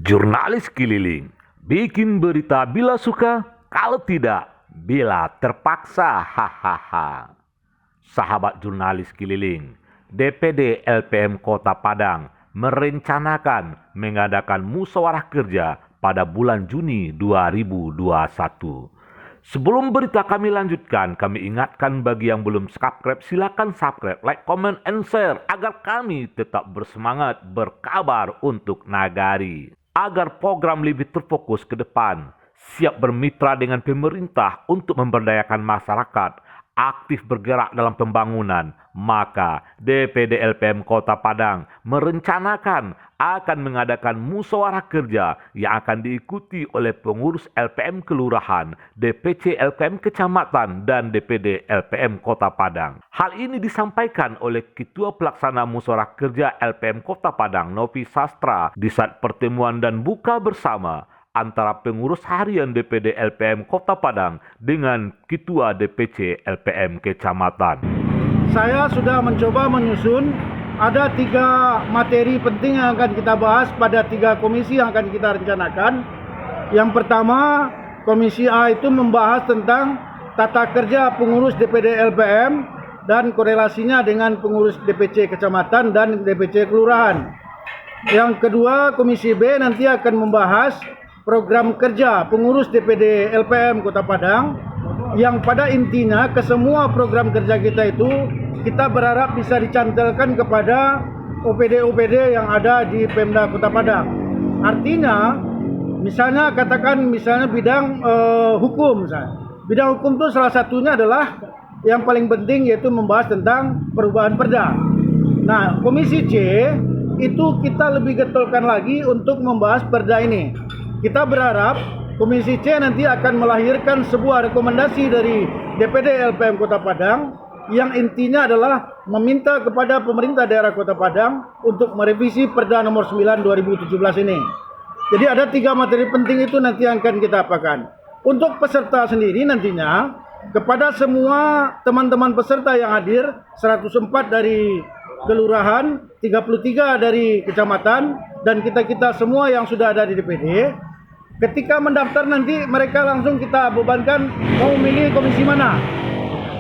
Jurnalis keliling, bikin berita bila suka, kalau tidak, bila terpaksa. Hahaha. Sahabat jurnalis keliling, DPD LPM Kota Padang merencanakan mengadakan musyawarah kerja pada bulan Juni 2021. Sebelum berita kami lanjutkan, kami ingatkan bagi yang belum subscribe, silakan subscribe, like, comment, and share agar kami tetap bersemangat berkabar untuk Nagari. Agar program lebih terfokus ke depan, siap bermitra dengan pemerintah untuk memberdayakan masyarakat, aktif bergerak dalam pembangunan, maka DPD LPM Kota Padang merencanakan akan mengadakan musyawarah kerja yang akan diikuti oleh pengurus LPM Kelurahan, DPC LPM Kecamatan, dan DPD LPM Kota Padang. Hal ini disampaikan oleh Ketua Pelaksana Musyawarah Kerja LPM Kota Padang, Novi Sastra, di saat pertemuan dan buka bersama antara pengurus harian DPD LPM Kota Padang dengan Ketua DPC LPM Kecamatan. Saya sudah mencoba menyusun ada 3 materi penting yang akan kita bahas pada 3 komisi yang akan kita rencanakan. Yang pertama, komisi A itu membahas tentang tata kerja pengurus DPD LPM dan korelasinya dengan pengurus DPC Kecamatan dan DPC Kelurahan. Yang kedua, komisi B nanti akan membahas program kerja pengurus DPD LPM Kota Padang, yang pada intinya ke semua program kerja kita itu kita berharap bisa dicantelkan kepada OPD-OPD yang ada di Pemda Kota Padang. Artinya, misalnya katakan bidang hukum misalnya. Bidang hukum itu salah satunya adalah yang paling penting, yaitu membahas tentang perubahan perda. Nah, komisi C itu kita lebih getolkan lagi untuk membahas perda ini. Kita berharap Komisi C nanti akan melahirkan sebuah rekomendasi dari DPD LPM Kota Padang yang intinya adalah meminta kepada pemerintah daerah Kota Padang untuk merevisi Perda nomor 9 2017 ini. Jadi ada 3 materi penting itu nanti yang akan kita apakan. Untuk peserta sendiri nantinya, kepada semua teman-teman peserta yang hadir, 104 dari kelurahan, 33 dari kecamatan, dan kita-kita semua yang sudah ada di DPD, ketika mendaftar nanti mereka langsung kita bebankan mau memilih komisi mana.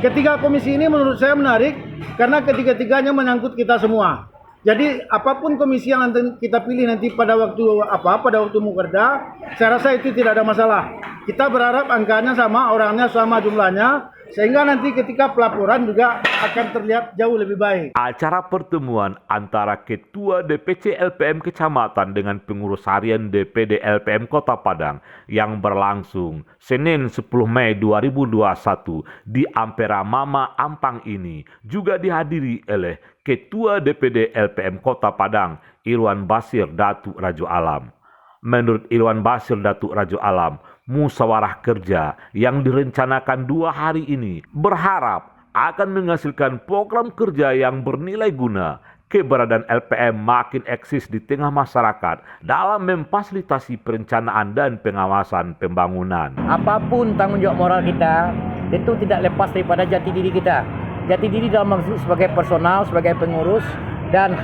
Ketiga komisi ini menurut saya menarik karena ketiga-tiganya menyangkut kita semua. Jadi apapun komisi yang nanti kita pilih nanti pada waktu mukerda, saya rasa itu tidak ada masalah. Kita berharap angkanya sama, orangnya sama jumlahnya, sehingga nanti ketika pelaporan juga akan terlihat jauh lebih baik. Acara pertemuan antara Ketua DPC LPM Kecamatan dengan pengurus harian DPD LPM Kota Padang yang berlangsung Senin 10 Mei 2021 di Ampera Mama Ampang ini juga dihadiri oleh Ketua DPD LPM Kota Padang, Irwan Basir Datuk Rajo Alam. Menurut Irwan Basir Datuk Rajo Alam, musyawarah kerja yang direncanakan 2 hari ini berharap akan menghasilkan program kerja yang bernilai guna. Keberadaan LPM makin eksis di tengah masyarakat dalam memfasilitasi perencanaan dan pengawasan pembangunan. Apapun tanggung jawab moral kita, tentu tidak lepas daripada jati diri kita. Jati diri dalam maksud sebagai personal, sebagai pengurus, dan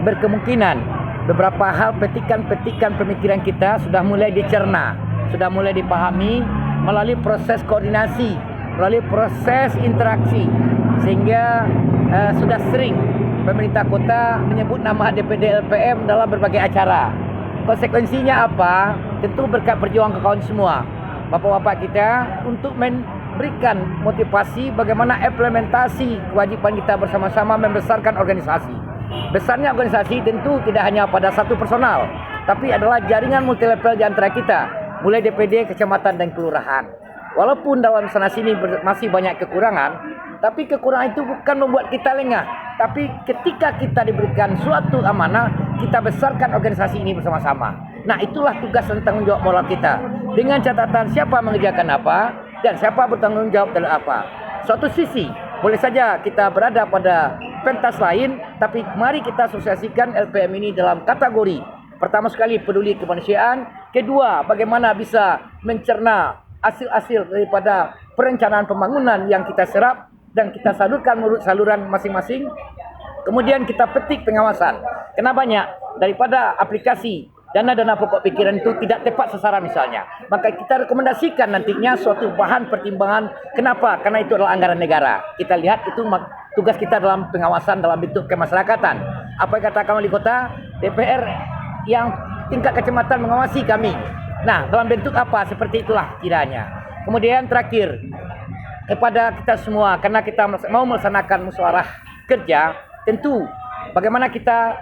berkemungkinan beberapa hal petikan-petikan pemikiran kita sudah mulai dicerna, sudah mulai dipahami melalui proses koordinasi, melalui proses interaksi, sehingga sudah sering pemerintah kota menyebut nama DPD LPM dalam berbagai acara. Konsekuensinya apa? Tentu berkat perjuangan kawan semua, bapak-bapak kita, untuk memberikan motivasi bagaimana implementasi kewajiban kita bersama-sama membesarkan organisasi. Besarnya organisasi tentu tidak hanya pada satu personal, tapi adalah jaringan multilevel di antara kita, mulai DPD, kecamatan, dan kelurahan. Walaupun dalam sana sini masih banyak kekurangan, tapi kekurangan itu bukan membuat kita lengah. Tapi ketika kita diberikan suatu amanah, kita besarkan organisasi ini bersama-sama. Nah, itulah tugas dan tanggung jawab moral kita. Dengan catatan siapa mengerjakan apa dan siapa bertanggung jawab dalam apa. Suatu sisi, boleh saja kita berada pada pentas lain, tapi mari kita asosiasikan LPM ini dalam kategori pertama sekali peduli kemanusiaan, kedua bagaimana bisa mencerna hasil-hasil daripada perencanaan pembangunan yang kita serap dan kita salurkan menurut saluran masing-masing. Kemudian kita petik pengawasan. Kena banyak daripada aplikasi dana-dana pokok pikiran itu tidak tepat sasaran misalnya, maka kita rekomendasikan nantinya suatu bahan pertimbangan. Kenapa? Karena itu adalah anggaran negara. Kita lihat itu tugas kita dalam pengawasan dalam bentuk kemasyarakatan. Apa yang katakan wali kota, DPR yang tingkat kecamatan mengawasi kami. Nah, dalam bentuk apa? Seperti itulah kiranya. Kemudian terakhir, kepada kita semua, karena kita mau melaksanakan musyawarah kerja, tentu bagaimana kita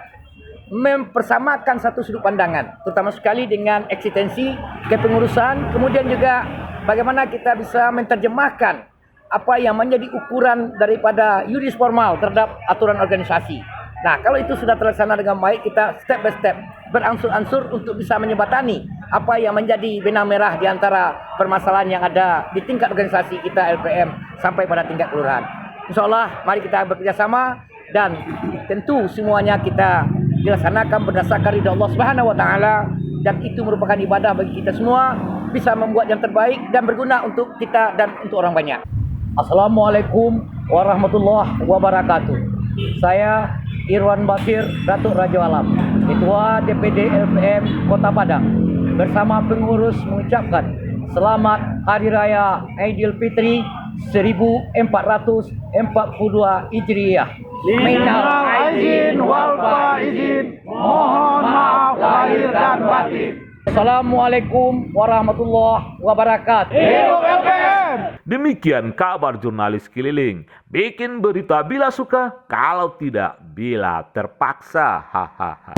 mempersamakan satu sudut pandangan, terutama sekali dengan eksistensi kepengurusan, kemudian juga bagaimana kita bisa menerjemahkan apa yang menjadi ukuran daripada yuris formal terhadap aturan organisasi. Nah, kalau itu sudah terlaksana dengan baik, kita step by step berangsur-angsur untuk bisa menyebatani apa yang menjadi benang merah di antara permasalahan yang ada di tingkat organisasi kita LPM sampai pada tingkat kelurahan. InsyaAllah mari kita bekerjasama dan tentu semuanya kita dilaksanakan berdasarkan ridha Allah Subhanahu wa taala, dan itu merupakan ibadah bagi kita semua, bisa membuat yang terbaik dan berguna untuk kita dan untuk orang banyak. Assalamualaikum warahmatullahi wabarakatuh. Saya Irwan Basir Datuk Raja Alam, Ketua DPD LPM Kota Padang, bersama pengurus mengucapkan selamat Hari Raya Aidilfitri 1442 Hijriah. Minal aidin wal faizin, mohon maaf lahir dan batin. Assalamualaikum warahmatullahi wabarakatuh. Hidup LPM. Demikian kabar jurnalis keliling. Bikin berita bila suka, kalau tidak bila terpaksa. Hahaha.